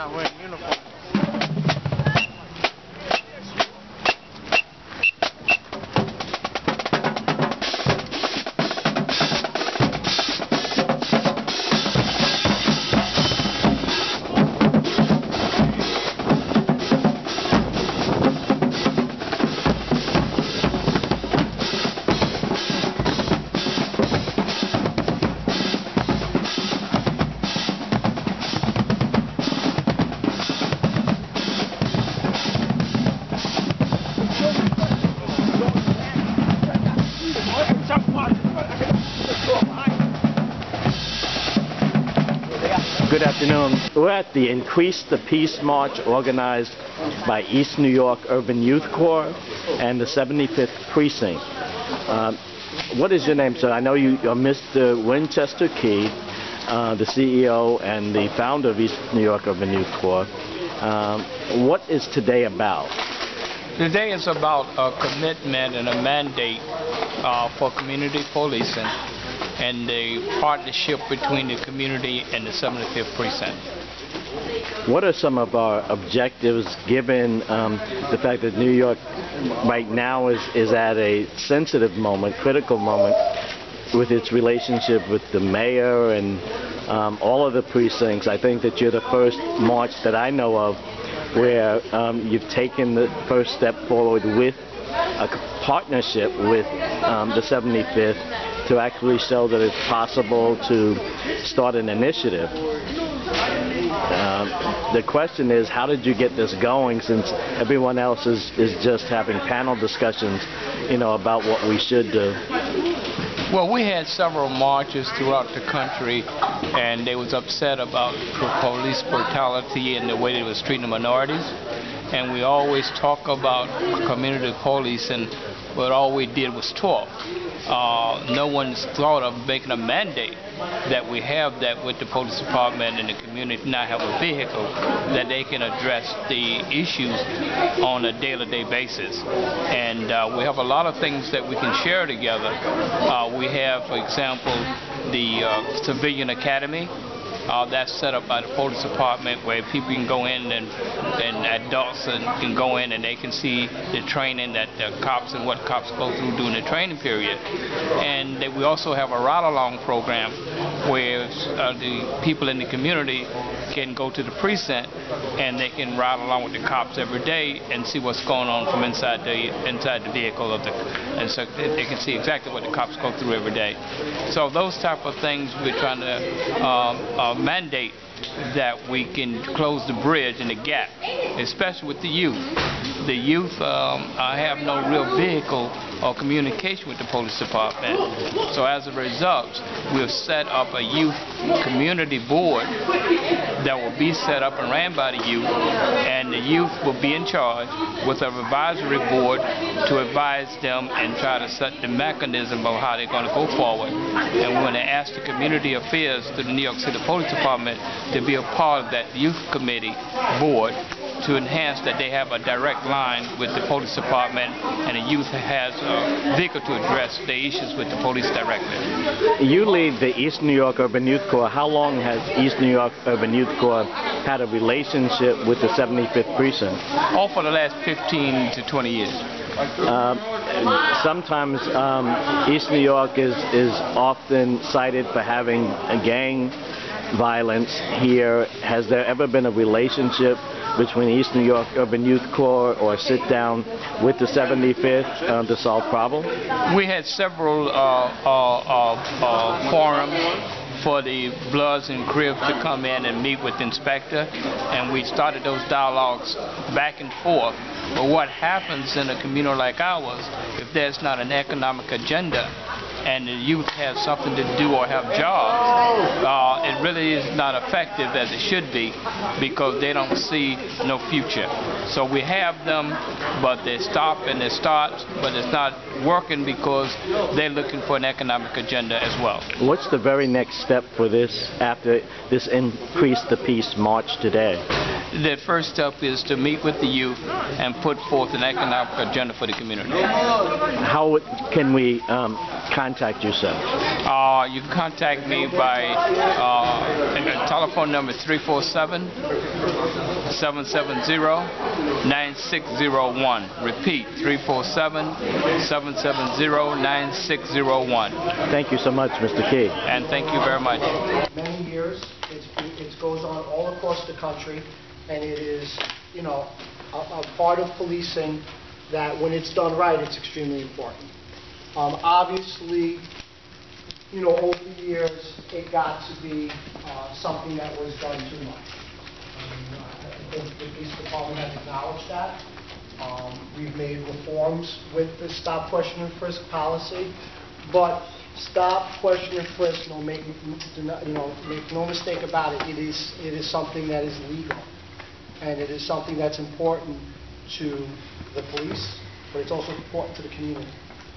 not wearing uniform. Good afternoon. We're at the Increase the Peace March organized by East New York Urban Youth Corps and the 75th Precinct. What is your name, sir? I know you are Mr. Winchester Key, the CEO and the founder of East New York Urban Youth Corps. What is today about? Today is about a commitment and a mandate for community policing and the partnership between the community and the 75th Precinct. What are some of our objectives given the fact that New York right now is at a sensitive moment, critical moment, with its relationship with the mayor and all of the precincts? I think that you're the first march that I know of where you've taken the first step forward with a partnership with the 75th to actually show that it's possible to start an initiative. The question is, how did you get this going, since everyone else is just having panel discussions, about what we should do? Well, we had several marches throughout the country, and they was upset about police brutality and the way they was treating the minorities. And we always talk about community policing, but all we did was talk. No one's thought of making a mandate that we have that with the police department and the community not have a vehicle that they can address the issues on a day-to-day basis. And we have a lot of things that we can share together. We have, for example, the Civilian Academy. That's set up by the police department where people can go in and adults can go in and they can see the training that the cops and what cops go through during the training period. And we also have a ride-along program where the people in the community can go to the precinct and they can ride along with the cops every day and see what's going on from inside the vehicle and so they can see exactly what the cops go through every day. So those type of things we're trying to mandate that we can close the bridge and the gap, especially with the youth. The youth have no real vehicle or communication with the police department. So as a result, we've set up a youth community board that will be set up and ran by the youth, and the youth will be in charge with an advisory board to advise them and try to set the mechanism of how they're going to go forward. And we're going to ask the community affairs to the New York City Police Department to be a part of that youth committee board to enhance that they have a direct line with the police department and the youth has a vehicle to address the issues with the police directly. You lead the East New York Urban Youth Corps. How long has East New York Urban Youth Corps had a relationship with the 75th Precinct? All for the last 15 to 20 years. Sometimes East New York is often cited for having a gang violence here. Has there ever been a relationship between East New York Urban Youth Corps or a sit down with the 75th to solve problems? We had several forums for the Bloods and Cribs to come in and meet with the inspector, and we started those dialogues back and forth. But what happens in a community like ours, if there's not an economic agenda and the youth have something to do or have jobs, it really is not effective as it should be because they don't see no future. So we have them, but they stop and they start, but it's not working because they're looking for an economic agenda as well. What's the very next step for this after this Increase the Peace March today? The first step is to meet with the youth and put forth an economic agenda for the community. How can we contact you, sir? You can contact me by telephone number 347-770-9601. Repeat, 347-770-9601. Thank you so much, Mr. Key. And thank you very much. Many years, it goes on all across the country, and it is, you know, a part of policing that when it's done right, it's extremely important. Obviously, you know, over the years, it got to be something that was done too much. I think the police department has acknowledged that. We've made reforms with the stop, question, and frisk policy, but stop, question, and frisk, make no mistake about it, it is something that is legal, and it is something that's important to the police, but it's also important to the community,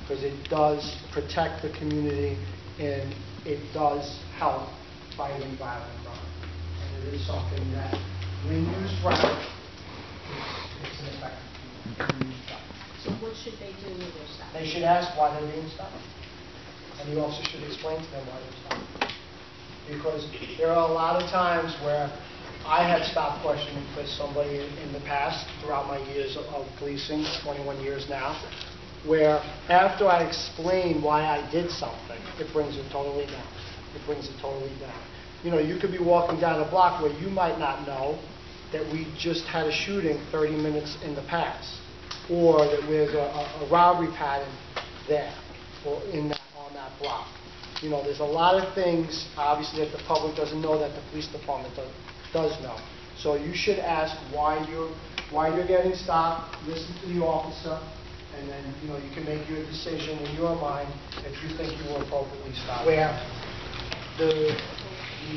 because it does protect the community and it does help fighting violent crime. And it is something that, when used right, it's an effective tool. So what should they do with their stuff? They should ask why they're being stopped. And the officer should explain to them why they're stopped. Because there are a lot of times where I have stopped questioning for somebody in the past, throughout my years of policing, 21 years now, where after I explain why I did something, it brings it totally down. It brings it totally down. You know, you could be walking down a block where you might not know that we just had a shooting 30 minutes in the past, or that there's a robbery pattern there, or on that block. You know, there's a lot of things, obviously, that the public doesn't know that the police department does know. So you should ask why you're getting stopped, listen to the officer, and then, you know, you can make your decision in your mind if you think you were appropriately stopped. Where the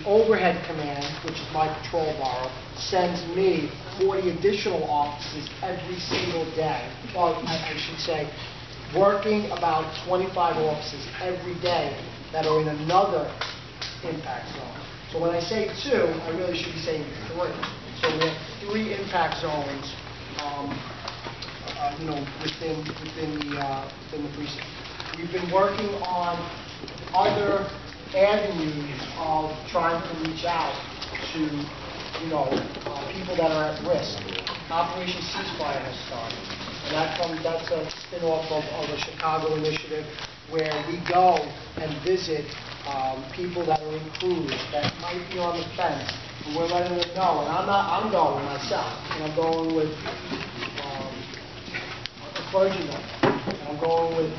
overhead command, which is my patrol bar, sends me 40 additional officers every single day. Well, I should say, working about 25 officers every day that are in another impact zone. So when I say 2, I really should be saying 3. So we have 3 impact zones, you know, within the precinct. We've been working on other avenues of trying to reach out to, you know, people that are at risk. Operation Ceasefire has started, and that's a spin-off of a Chicago initiative where we go and visit people that are in crews that might be on the fence, and we're letting them know. And I'm going myself, and I'm going with a clergyman, and I'm going with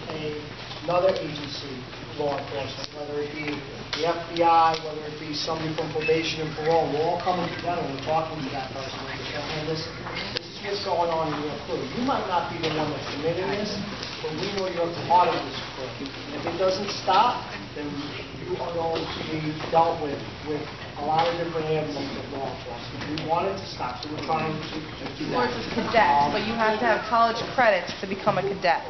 another agency, law enforcement, whether it be the FBI, whether it be somebody from probation and parole. We're all coming together and we're talking to that person. And listen, this is what's going on in your crew. You might not be the one that committed this, but we know you're part of this crew. And if it doesn't stop, then you are going to be dealt with a lot of different avenues of law enforcement. We want it to stop, so we're trying to do that. Of course, it's cadets, but you have to have college credits to become a cadet.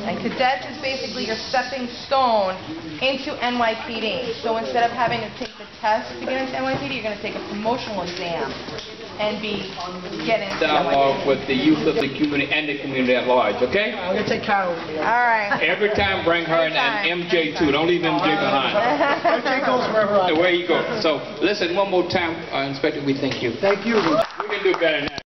And cadets is basically your stepping stone into NYPD. So instead of having to take the test to get into NYPD, you're going to take a promotional exam and get into Dialogue NYPD. with the youth of the community and the community at large, okay? I'm going to take Carol with me. All right. Every time bring her and MJ too. Don't leave MJ behind. MJ goes wherever I go. Where you go. So listen, one more time, Inspector, we thank you. Thank you. We can do better than that.